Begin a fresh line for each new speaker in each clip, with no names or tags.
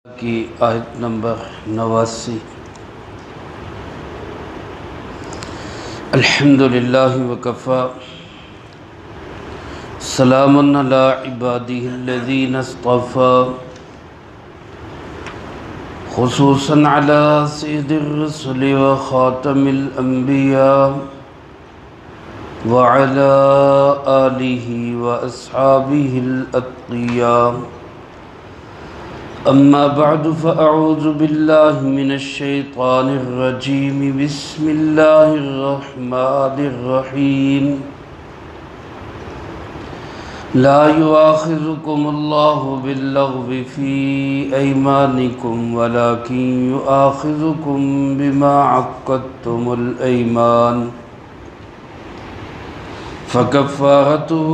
کی آیت نمبر 89۔ الحمدللہ وکفی سلام علی عبادہ الذین اصطفی خصوصا علی سید الرسل وخاتم الانبیاء وعلی آلہ واصحابہ الاتقیاء۔ اما بعد فاعوذ باللہ من الشیطان الرجیم بسم اللہ الرحمن الرحیم۔ لا یؤاخذکم اللہ باللغو فی ایمانکم ولکن یؤاخذکم بما عقدتم الایمان فكفارته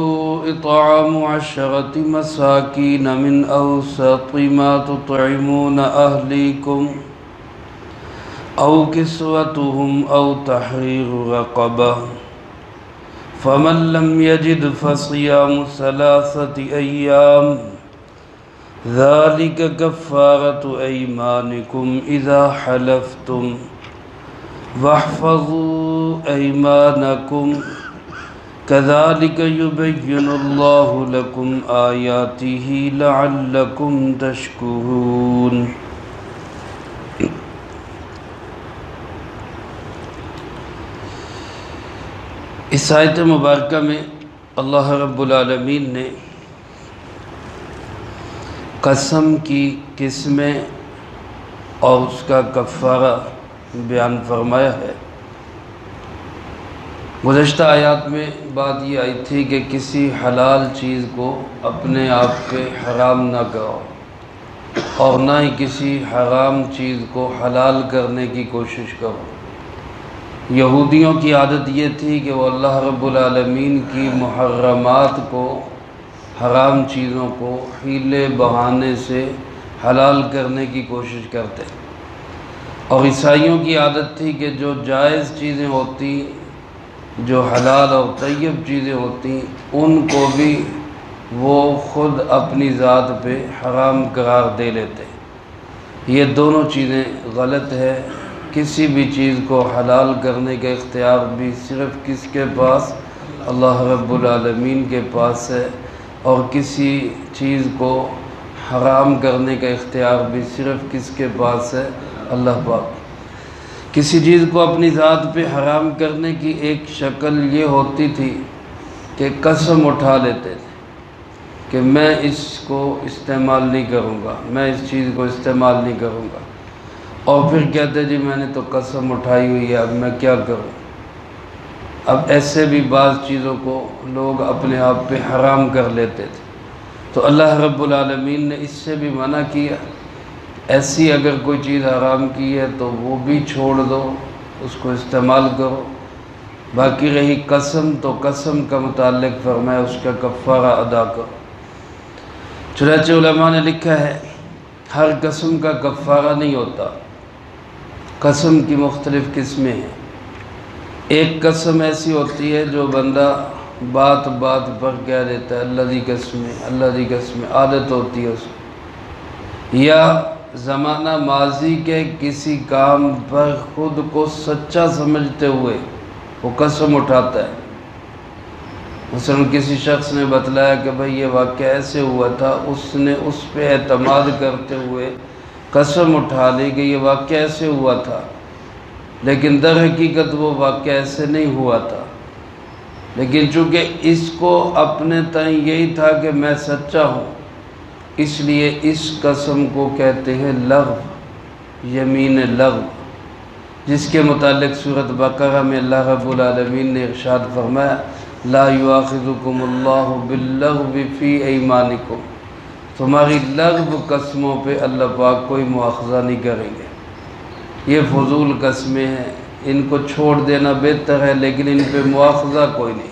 إطعام 10 مساكين من أوسط ما تطعمون أهليكم أو كسوتهم أو تحرير رقبة فمن لم يجد فصيام 3 أيام ذلك كفارة أيمانكم إذا حلفتم واحفظوا أيمانكم كذلك يبين الله لكم آياته لعلكم تشكرون۔ اس آیت مبارکہ میں اللہ رب العالمین نے قسم کی قسمیں اور اس کا کفارہ بیان فرمایا ہے۔ گزشتہ آیات میں بات یہ آئی تھی کہ کسی حلال چیز کو اپنے آپ پہ حرام نہ کرو اور نہ ہی کسی حرام چیز کو حلال کرنے کی کوشش کرو۔ یہودیوں کی عادت یہ تھی کہ وہ اللہ رب العالمین کی محرمات کو، حرام چیزوں کو حیلے بہانے سے حلال کرنے کی کوشش کرتے، اور عیسائیوں کی عادت تھی کہ جو جائز چیزیں ہوتی، جو حلال اور طیب چیزیں ہوتی، ان کو بھی وہ خود اپنی ذات پہ حرام قرار دے لیتے۔ یہ دونوں چیزیں غلط ہے۔ کسی بھی چیز کو حلال کرنے کا اختیار بھی صرف کس کے پاس؟ اللہ رب العالمین کے پاس ہے، اور کسی چیز کو حرام کرنے کا اختیار بھی صرف کس کے پاس ہے؟ اللہ پاک۔ کسی چیز کو اپنی ذات پہ حرام کرنے کی ایک شکل یہ ہوتی تھی کہ قسم اٹھا لیتے تھے کہ میں اس کو استعمال نہیں کروں گا، میں اس چیز کو استعمال نہیں کروں گا، اور پھر کہتے جی میں نے تو قسم اٹھائی ہوئی ہے، اب میں کیا کروں۔ اب ایسے بھی بعض چیزوں کو لوگ اپنے آپ پہ حرام کر لیتے تھے، تو اللہ رب العالمین نے اس سے بھی منع کیا۔ ایسی اگر کوئی چیز حرام کی ہے تو وہ بھی چھوڑ دو، اس کو استعمال کرو۔ باقی رہی قسم، تو قسم کا متعلق فرمایا اس کا کفارہ ادا کرو۔ چنانچہ علماء نے لکھا ہے ہر قسم کا کفارہ نہیں ہوتا، قسم کی مختلف قسمیں ہیں۔ ایک قسم ایسی ہوتی ہے جو بندہ بات بات پر کہہ دیتا ہے اللہ دی قسم، اللہ دی قسم، عادت ہوتی ہے اس کو، یا زمانہ ماضی کے کسی کام پر خود کو سچا سمجھتے ہوئے وہ قسم اٹھاتا ہے۔ مثلا کسی شخص نے بتلایا کہ بھئی یہ واقعہ ایسے ہوا تھا، اس نے اس پہ اعتماد کرتے ہوئے قسم اٹھا لی کہ یہ واقعہ ایسے ہوا تھا، لیکن در حقیقت وہ واقعہ ایسے نہیں ہوا تھا، لیکن چونکہ اس کو اپنے تئیں یہی تھا کہ میں سچا ہوں، اس لیے اس قسم کو کہتے ہیں لغو، یمین لغو، جس کے متعلق سورۃ بقرہ میں اللہ رب العالمین نے ارشاد فرمایا لا یؤاخذکم اللہ باللغو فی ایمانکم، تمہاری لغو قسموں پہ اللہ پاک کوئی مواخذہ نہیں کریں گے۔ یہ فضول قسمیں ہیں، ان کو چھوڑ دینا بہتر ہے، لیکن ان پہ مواخذہ کوئی نہیں،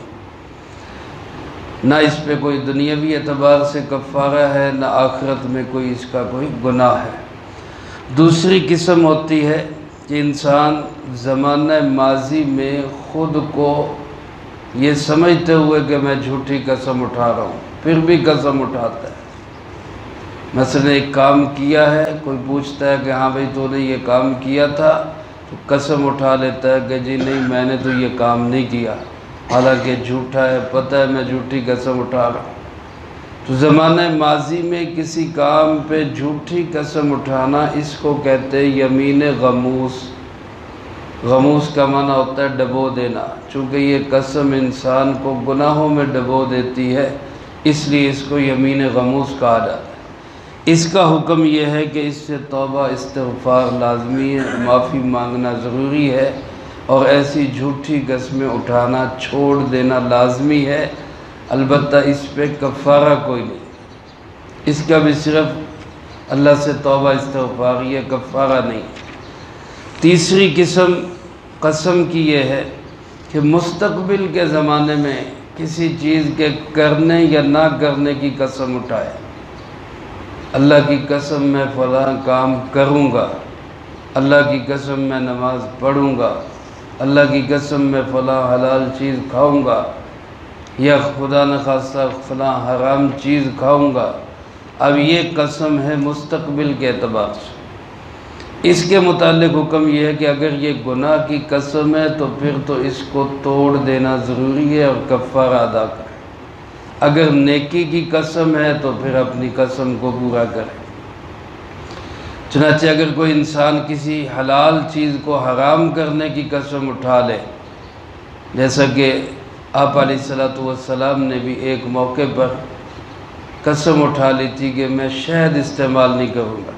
نہ اس پہ کوئی دنیاوی اعتبار سے کفارہ ہے، نہ آخرت میں کوئی اس کا کوئی گناہ ہے۔ دوسری قسم ہوتی ہے کہ انسان زمانہ ماضی میں خود کو یہ سمجھتے ہوئے کہ میں جھوٹی قسم اٹھا رہا ہوں، پھر بھی قسم اٹھاتا ہے، مثلا ایک کام کیا ہے، کوئی پوچھتا ہے کہ ہاں بھائی تو نے یہ کام کیا تھا، تو قسم اٹھا لیتا ہے کہ جی نہیں میں نے تو یہ کام نہیں کیا، حالانکہ جھوٹا ہے، پتہ ہے میں جھوٹی قسم اٹھا رہا ہوں۔ تو زمانہ ماضی میں کسی کام پہ جھوٹی قسم اٹھانا، اس کو کہتے ہیں یمین غموس۔ غموس کا معنی ہوتا ہے ڈبو دینا، چونکہ یہ قسم انسان کو گناہوں میں ڈبو دیتی ہے، اس لیے اس کو یمین غموس کہا جاتا ہے۔ اس کا حکم یہ ہے کہ اس سے توبہ استغفار لازمی ہے، معافی مانگنا ضروری ہے، اور ایسی جھوٹی قسمیں اٹھانا چھوڑ دینا لازمی ہے۔ البتہ اس پہ کفارہ کوئی نہیں، اس کا بھی صرف اللہ سے توبہ استغفار، یہ کفارہ نہیں۔ تیسری قسم قسم کی یہ ہے کہ مستقبل کے زمانے میں کسی چیز کے کرنے یا نہ کرنے کی قسم اٹھائے۔ اللہ کی قسم میں فلاں کام کروں گا، اللہ کی قسم میں نماز پڑھوں گا، اللہ کی قسم میں فلاں حلال چیز کھاؤں گا، یا خدا نخواستہ فلاں حرام چیز کھاؤں گا۔ اب یہ قسم ہے مستقبل کے اعتبار سے۔ اس کے متعلق حکم یہ ہے کہ اگر یہ گناہ کی قسم ہے تو پھر تو اس کو توڑ دینا ضروری ہے اور کفارہ ادا کرے۔ اگر نیکی کی قسم ہے تو پھر اپنی قسم کو پورا کرے۔ چنانچہ اگر کوئی انسان کسی حلال چیز کو حرام کرنے کی قسم اٹھا لے، جیسا کہ آپ علیہ السلام نے بھی ایک موقع پر قسم اٹھا لی تھی کہ میں شہد استعمال نہیں کروں گا،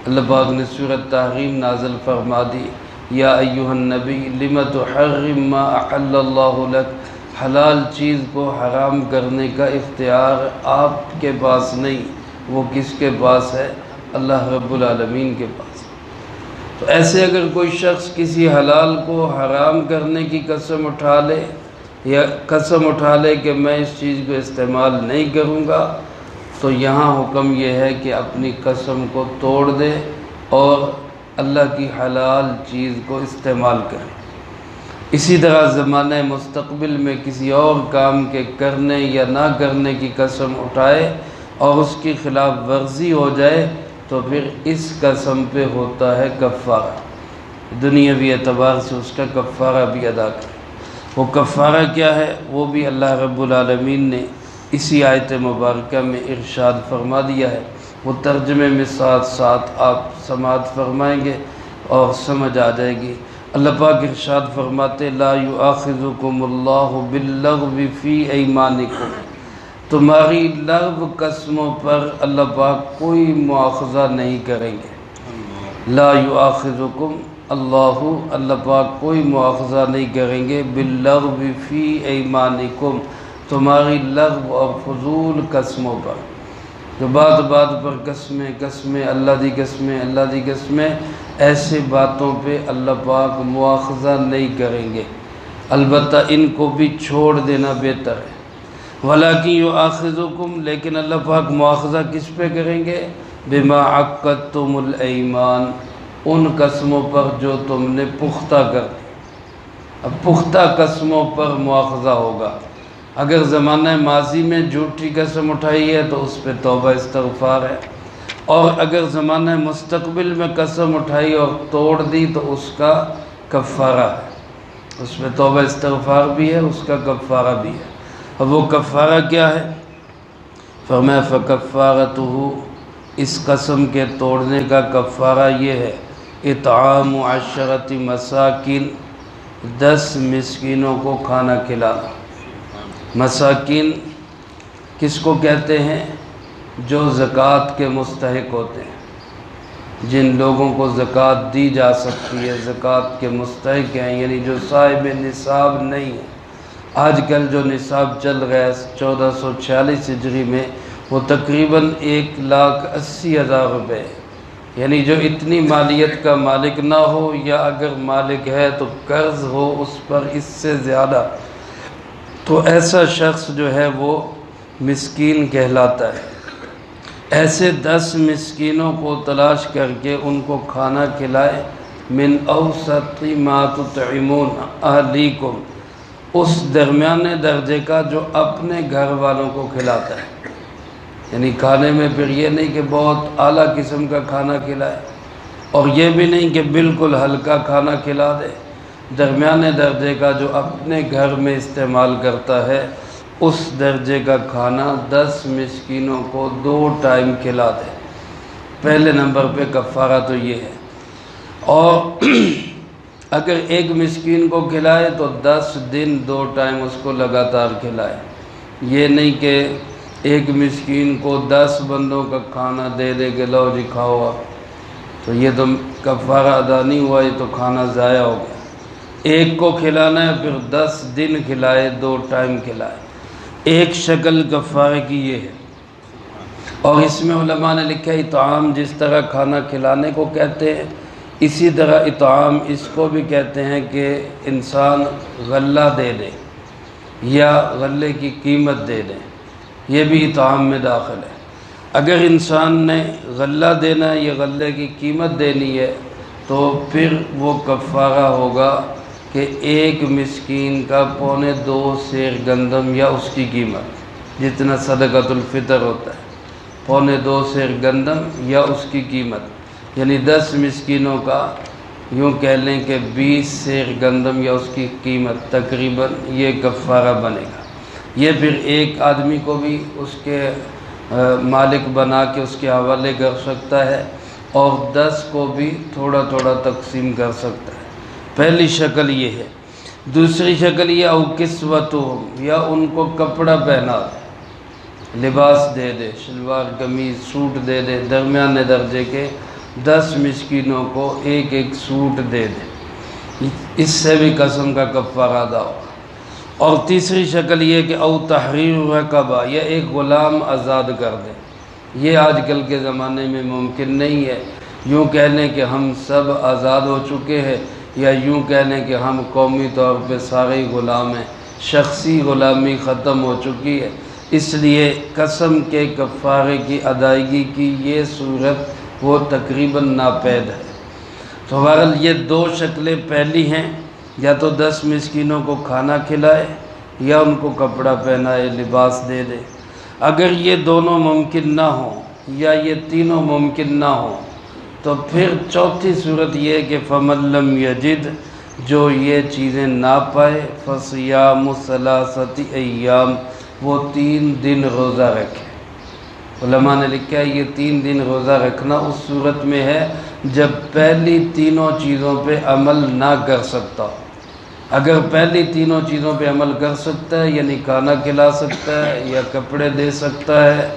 اللہ پاک نے سورۃ تحریم نازل فرما دی، یا ایھا النبی لم تحرم ما احل اللہ لک، حلال چیز کو حرام کرنے کا اختیار آپ کے پاس نہیں، وہ کس کے پاس ہے؟ اللہ رب العالمین کے پاس۔ تو ایسے اگر کوئی شخص کسی حلال کو حرام کرنے کی قسم اٹھا لے، یا قسم اٹھا لے کہ میں اس چیز کو استعمال نہیں کروں گا، تو یہاں حکم یہ ہے کہ اپنی قسم کو توڑ دے اور اللہ کی حلال چیز کو استعمال کرے۔ اسی طرح زمانہ مستقبل میں کسی اور کام کے کرنے یا نہ کرنے کی قسم اٹھائے اور اس کی خلاف ورزی ہو جائے تو پھر اس قسم پہ ہوتا ہے کفارہ، دنیاوی اعتبار سے اس کا کفارہ بھی ادا کرے۔ وہ کفارہ کیا ہے وہ بھی اللہ رب العالمین نے اسی آیت مبارکہ میں ارشاد فرما دیا ہے، وہ ترجمے میں ساتھ ساتھ آپ سماعت فرمائیں گے اور سمجھ آ جائے گی۔ اللہ پاک ارشاد فرماتے لا یؤاخذکم اللہ باللغو فی ایمانکم، تمہاری لغو قسموں پر اللہ پاک کوئی مواخذہ نہیں کریں گے۔ لا یؤاخذکم اللہ پاک کوئی مواخذہ نہیں کریں گے باللغو فی ایمانکم، تمہاری لغو اور فضول قسموں پر، جو بات بات پر قسمیں اللہ دی قسمیں، ایسے باتوں پہ اللہ پاک مواخذہ نہیں کریں گے، البتہ ان کو بھی چھوڑ دینا بہتر ہے۔ وَلَٰكِن يُؤَاخِذُكُمْ، لیکن اللہ پاک مواخذہ کس پہ کریں گے؟ بِمَا عَقَّدتُّمُ الْأَيْمَانَ، ان قسموں پر جو تم نے پختہ کر دی۔ اب پختہ قسموں پر مواخذہ ہوگا۔ اگر زمانہ ماضی میں جھوٹی قسم اٹھائی ہے تو اس پہ توبہ استغفار ہے، اور اگر زمانہ مستقبل میں قسم اٹھائی اور توڑ دی تو اس کا کفارہ ہے، اس میں توبہ استغفار بھی ہے، اس کا کفارہ بھی ہے۔ اب وہ کفارہ کیا ہے؟ فرمایا فَكَفَّارَتُهُ، اس قسم کے توڑنے کا کفارہ یہ ہے اطعام 10 مساکین، 10 مسکینوں کو کھانا کھلانا۔ مساکین کس کو کہتے ہیں؟ جو زکوٰۃ کے مستحق ہوتے ہیں، جن لوگوں کو زکوٰۃ دی جا سکتی ہے، زکوٰۃ کے مستحق ہیں، یعنی جو صاحب نصاب نہیں ہے۔ آج کل جو نصاب چل رہا ہے 1446 ہجری میں، وہ تقریباً 1,80,000 روپے، یعنی جو اتنی مالیت کا مالک نہ ہو، یا اگر مالک ہے تو قرض ہو اس پر اس سے زیادہ، تو ایسا شخص جو ہے وہ مسکین کہلاتا ہے۔ ایسے 10 مسکینوں کو تلاش کر کے ان کو کھانا کھلائے، من اوسط ما تطعمون اہلیکم، اس درمیانے درجے کا جو اپنے گھر والوں کو کھلاتا ہے، یعنی کھانے میں پھر یہ نہیں کہ بہت اعلیٰ قسم کا کھانا کھلائے، اور یہ بھی نہیں کہ بالکل ہلکا کھانا کھلا دے، درمیانے درجے کا جو اپنے گھر میں استعمال کرتا ہے اس درجے کا کھانا 10 مسکینوں کو 2 ٹائم کھلا دے۔ پہلے نمبر پہ کفارہ تو یہ ہے۔ اور اگر ایک مسکین کو کھلائے تو 10 دن 2 ٹائم اس کو لگاتار کھلائے، یہ نہیں کہ ایک مسکین کو 10 بندوں کا کھانا دے دے کہ لو جی کھاؤ آپ، تو یہ تو کفارہ ادا نہیں ہوا، یہ تو کھانا ضائع ہو گیا۔ ایک کو کھلانا ہے پھر 10 دن کھلائے، 2 ٹائم کھلائے۔ ایک شکل کفارے کی یہ ہے۔ اور اس میں علماء نے لکھا ہے اطعام جس طرح کھانا کھلانے کو کہتے ہیں، اسی طرح اطعام اس کو بھی کہتے ہیں کہ انسان غلہ دے دے یا غلے کی قیمت دے دے، یہ بھی اطعام میں داخل ہے۔ اگر انسان نے غلہ دینا ہے یا غلے کی قیمت دینی ہے تو پھر وہ کفارہ ہوگا کہ ایک مسکین کا 2.25 سیر گندم یا اس کی قیمت، جتنا صدقۃ الفطر ہوتا ہے، 2.25 سیر گندم یا اس کی قیمت، یعنی 10 مسکینوں کا یوں کہہ لیں کہ 20 سیر گندم یا اس کی قیمت تقریباً یہ کفارہ بنے گا۔ یہ پھر ایک آدمی کو بھی اس کے مالک بنا کے اس کے حوالے کر سکتا ہے، اور 10 کو بھی تھوڑا تھوڑا تقسیم کر سکتا ہے۔ پہلی شکل یہ ہے۔ دوسری شکل یہ او کسوتہم، یا ان کو کپڑا پہنا دے، لباس دے دے، شلوار قمیض سوٹ دے دے، درمیانے درجے کے 10 مسکینوں کو ایک ایک سوٹ دے دے، اس سے بھی قسم کا کفارہ ادا ہوگا۔ اور تیسری شکل یہ کہ او تحریر رقبہ، یا ایک غلام آزاد کر دے۔ یہ آج کل کے زمانے میں ممکن نہیں ہے، یوں کہہ لیں کہ ہم سب آزاد ہو چکے ہیں، یا یوں کہہ لیں کہ ہم قومی طور پہ سارے غلام ہیں، شخصی غلامی ختم ہو چکی ہے، اس لیے قسم کے کفارے کی ادائیگی کی یہ صورت وہ تقریباً ناپید ہے۔ تو بہرحال یہ 2 شکلیں پہلی ہیں، یا تو 10 مسکینوں کو کھانا کھلائے یا ان کو کپڑا پہنائے، لباس دے دے۔ اگر یہ دونوں ممکن نہ ہوں یا یہ تینوں ممکن نہ ہوں تو پھر چوتھی صورت یہ ہے کہ فَمَن لَّمْ يَجِدْ، جو یہ چیزیں نہ پائے، فَصِيَامُ ثَلَاثَةِ أَيَّامٍ، وہ 3 دن روزہ رکھے۔ علماء نے لکھا ہے یہ 3 دن روزہ رکھنا اس صورت میں ہے جب پہلی تینوں چیزوں پہ عمل نہ کر سکتا۔ اگر پہلی تینوں چیزوں پہ عمل کر سکتا ہے، یعنی کھانا کھلا سکتا ہے یا کپڑے دے سکتا ہے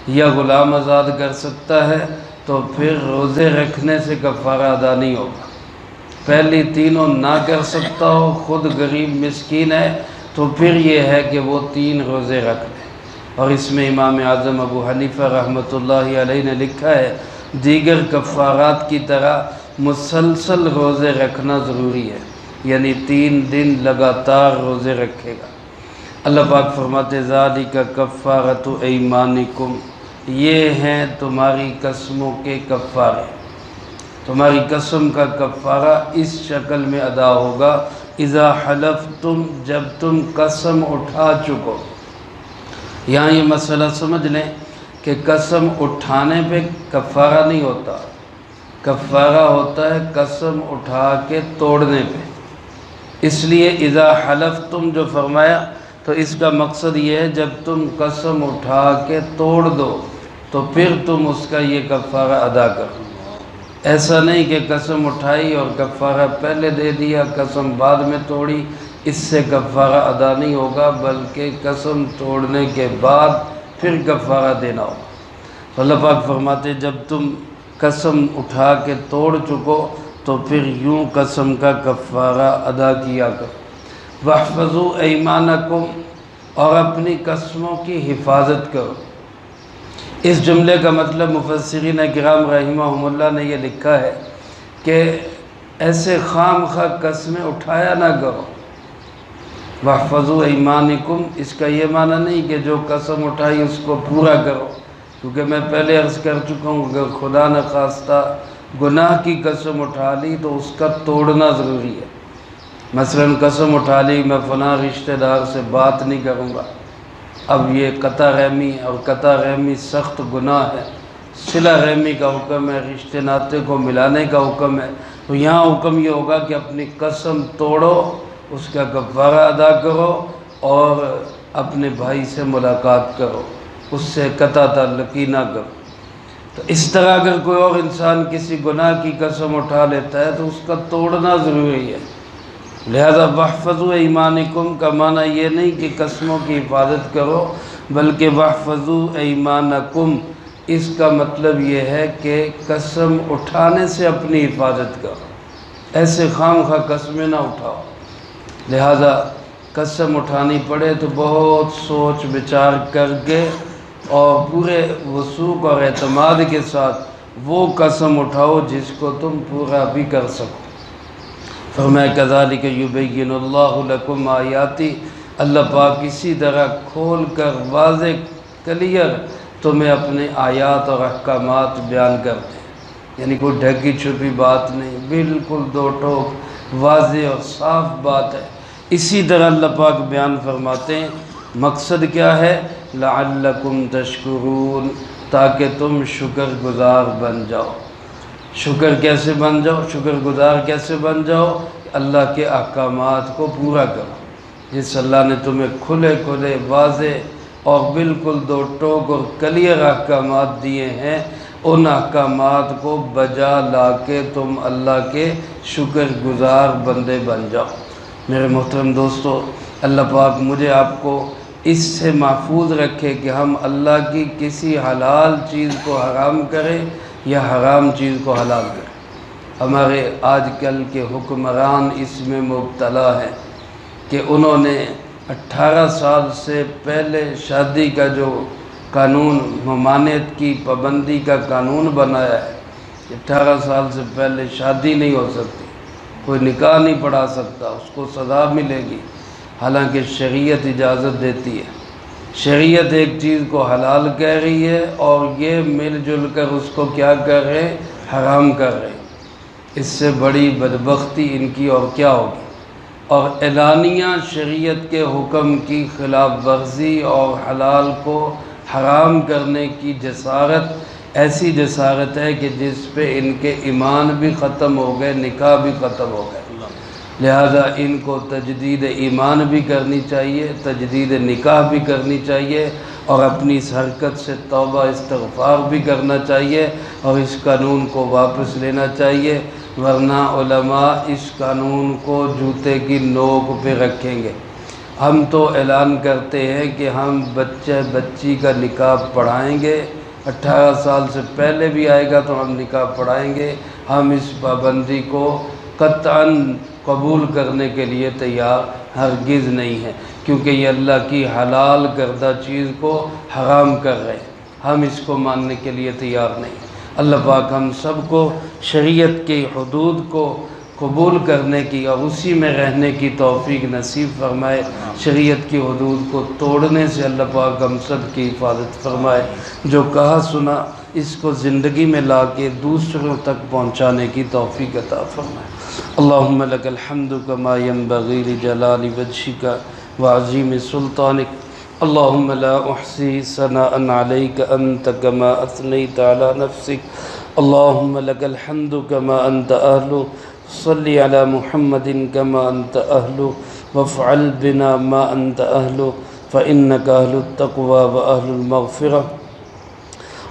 یا غلام آزاد کر سکتا ہے، تو پھر روزے رکھنے سے کفارہ ادا نہیں ہوگا۔ پہلی تینوں نہ کر سکتا ہو، خود غریب مسکین ہے، تو پھر یہ ہے کہ وہ 3 روزے رکھ لے۔ اور اس میں امام اعظم ابو حنیفہ رحمۃ اللہ علیہ نے لکھا ہے دیگر کفارات کی طرح مسلسل روزے رکھنا ضروری ہے، یعنی 3 دن لگاتار روزے رکھے گا۔ اللہ پاک فرماتے ذالک کفارۃ ایمانکم، یہ ہیں تمہاری قسموں کے کفارے۔ تمہاری قسم کا کفارہ اس شکل میں ادا ہوگا اذا حلفتم، جب تم قسم اٹھا چکو۔ یہاں یہ مسئلہ سمجھ لیں کہ قسم اٹھانے پہ کفارہ نہیں ہوتا، کفارہ ہوتا ہے قسم اٹھا کے توڑنے پہ۔ اس لیے اذا حلفتم جو فرمایا تو اس کا مقصد یہ ہے جب تم قسم اٹھا کے توڑ دو تو پھر تم اس کا یہ کفارہ ادا کرو۔ ایسا نہیں کہ قسم اٹھائی اور کفارہ پہلے دے دیا، قسم بعد میں توڑی، اس سے کفارہ ادا نہیں ہوگا، بلکہ قسم توڑنے کے بعد پھر کفارہ دینا ہوگا۔ اللہ پاک فرماتے جب تم قسم اٹھا کے توڑ چکو تو پھر یوں قسم کا کفارہ ادا کیا کرو۔ وَاحْفَظُوا أَيْمَانَكُمْ، اور اپنی قسموں کی حفاظت کرو۔ اس جملے کا مطلب مفسرین کرام رحمہم اللہ نے یہ لکھا ہے کہ ایسے خام خواہ قسمیں اٹھایا نہ کرو۔ وَاحْفَظُوا أَيْمَانَكُمْ، اس کا یہ معنی نہیں کہ جو قسم اٹھائی اس کو پورا کرو، کیونکہ میں پہلے عرض کر چکا ہوں اگر خدا نخواستہ گناہ کی قسم اٹھا لی تو اس کا توڑنا ضروری ہے۔ مثلا قسم اٹھا لی میں فلاں رشتہ دار سے بات نہیں کروں گا، اب یہ قطع رحمی اور قطع رحمی سخت گناہ ہے، صلہ رحمی کا حکم ہے، رشتے ناطے کو ملانے کا حکم ہے، تو یہاں حکم یہ ہوگا کہ اپنی قسم توڑو، اس کا کفارہ ادا کرو اور اپنے بھائی سے ملاقات کرو، اس سے قطع تعلقی نہ کرو۔ تو اس طرح اگر کوئی اور انسان کسی گناہ کی قسم اٹھا لیتا ہے تو اس کا توڑنا ضروری ہے۔ لہذا وَاحْفَظُوا أَيْمَانَكُمْ کا معنی یہ نہیں کہ قسموں کی حفاظت کرو، بلکہ وَاحْفَظُوا أَيْمَانَكُمْ اس کا مطلب یہ ہے کہ قسم اٹھانے سے اپنی حفاظت کرو، ایسے خام خواہ قسمیں نہ اٹھاؤ۔ لہذا قسم اٹھانی پڑے تو بہت سوچ بچار کر کے اور پورے وثوق اور اعتماد کے ساتھ وہ قسم اٹھاؤ جس کو تم پورا بھی کر سکو۔ فرمایا کذالک یبین اللہ لکم آیاتی، اللہ پاک اسی طرح کھول کر واضح کلیئر تمہیں اپنے آیات اور احکامات بیان کرتے ہیں، یعنی کوئی ڈھکی چھپی بات نہیں، بالکل دو ٹوک واضح اور صاف بات ہے۔ اسی طرح اللہ پاک بیان فرماتے ہیں، مقصد کیا ہے؟ لعلکم تشکرون، تاکہ تم شکر گزار بن جاؤ۔ شکر کیسے بن جاؤ؟ شکر گزار کیسے بن جاؤ؟ اللہ کے احکامات کو پورا کرو۔ جس اللہ نے تمہیں کھلے کھلے واضح اور بالکل دو ٹوک اور کلیئر احکامات دیے ہیں، ان احکامات کو بجا لا کے تم اللہ کے شکر گزار بندے بن جاؤ۔ میرے محترم دوستو، اللہ پاک مجھے آپ کو اس سے محفوظ رکھے کہ ہم اللہ کی کسی حلال چیز کو حرام کریں یا حرام چیز کو حلال کریں۔ ہمارے آج کل کے حکمران اس میں مبتلا ہیں کہ انہوں نے 18 سال سے پہلے شادی کا جو قانون، ممانعت کی پابندی کا قانون بنایا ہے، 18 سال سے پہلے شادی نہیں ہو سکتی، کوئی نکاح نہیں پڑھا سکتا، اس کو سزا ملے گی، حالانکہ شریعت اجازت دیتی ہے۔ شریعت ایک چیز کو حلال کہہ رہی ہے اور یہ مل جل کر اس کو کیا کر رہے ہیں؟ حرام کر رہے ہیں۔ اس سے بڑی بدبختی ان کی اور کیا ہوگی؟ اور اعلانیہ شریعت کے حکم کی خلاف ورزی اور حلال کو حرام کرنے کی جسارت ایسی جسارت ہے کہ جس پہ ان کے ایمان بھی ختم ہو گئے، نکاح بھی ختم ہو گئے۔ لہذا ان کو تجدید ایمان بھی کرنی چاہیے، تجدید نکاح بھی کرنی چاہیے، اور اپنی اس حرکت سے توبہ استغفار بھی کرنا چاہیے اور اس قانون کو واپس لینا چاہیے، ورنہ علماء اس قانون کو جوتے کی نوک پہ رکھیں گے۔ ہم تو اعلان کرتے ہیں کہ ہم بچی کا نکاح پڑھائیں گے، 18 سال سے پہلے بھی آئے گا تو ہم نکاح پڑھائیں گے۔ ہم اس پابندی کو قطعاً قبول کرنے کے لیے تیار ہرگز نہیں ہے، کیونکہ یہ اللہ کی حلال کردہ چیز کو حرام کر رہے ہیں، ہم اس کو ماننے کے لیے تیار نہیں۔ اللہ پاک ہم سب کو شریعت کی حدود کو قبول کرنے کی اور اسی میں رہنے کی توفیق نصیب فرمائے، شریعت کی حدود کو توڑنے سے اللہ پاک ہم سب کی حفاظت فرمائے، جو کہا سنا اس کو زندگی میں لا کے دوسروں تک پہنچانے کی توفیق عطا فرمائے۔ اللہم لک الحمد کما ینبغی لجلال وجہک وعظیم سلطانک، اللہم لا احصی ثناء علیک انت کما اثنیت علی نفسک، اللہم لک الحمد کما انت اہل، صلی علی محمد کما انت اہل، وافعل بنا ما انت اہل، فإنک اہل التقوی واہل المغفرہ۔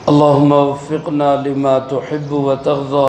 اللہم وفقنا لما تحب وترضى